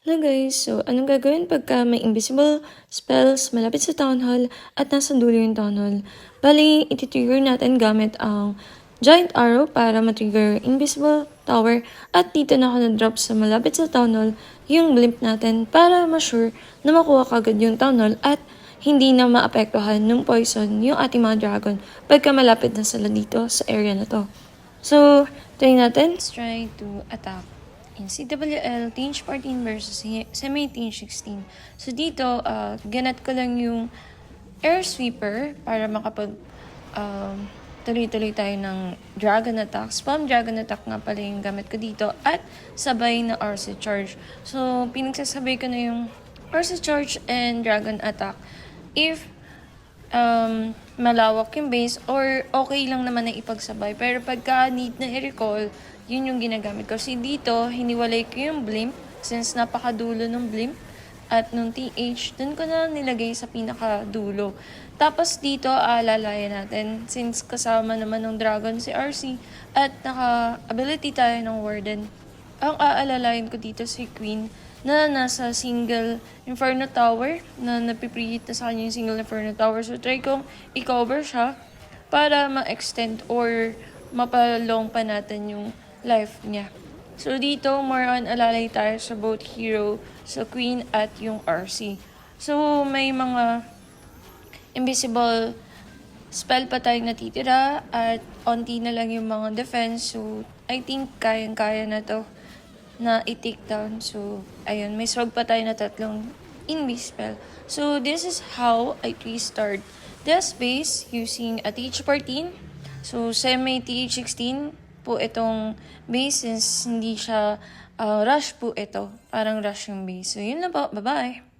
Hello guys! So, anong gagawin pagka may invisible spells malapit sa Town Hall at nasa dulo yung Town Hall? Bali, ititrigger natin gamit ang Giant Arrow para matrigger Invisible Tower at dito na ako na-drop sa malapit sa Town Hall yung blimp natin para ma-sure na makuha kagad yung Town Hall at hindi na maapektuhan ng poison yung ating mga dragon pagka malapit na sila dito sa area na to. So, try natin. Let's try to attack in CWL Tinge 14 versus Semi Tinge 16. So dito, ganat ko lang yung Air Sweeper para makapag tuloy-tuloy tayo ng Dragon Attack. Spam Dragon Attack nga pala yung gamit ko dito at sabay na RC Charge. So pinagsasabay ko na yung RC Charge and Dragon Attack if malawak yung base or okay lang naman na ipagsabay. Pero pagka need na i-recall, yun yung ginagamit ko. Kasi dito, hiniwalay ko yung blimp since napakadulo ng blimp. At nung TH, dun ko na nilagay sa pinakadulo. Tapos dito, aalalayan natin since kasama naman ng dragon si RC at naka-ability tayo ng warden. Ang aalalayan ko dito si Queen na nasa single Inferno Tower na napipreheat na sa kanya yung single Inferno Tower. So try kong i-cover siya para ma-extend or mapalong pa natin yung life niya. So dito, more on alalay tayo sa both hero, sa Queen at yung RC. So may mga invisible spell pa tayong natitira at onti na lang yung mga defense. So I think kayang-kaya na to na i-take down. So ayun, may swag pa tayo na 3 invis spell. So this is how I restart this base using a TH14. So semi TH16 po itong base since hindi siya rush po ito. Parang rush yung base. So yun lang po. Bye-bye!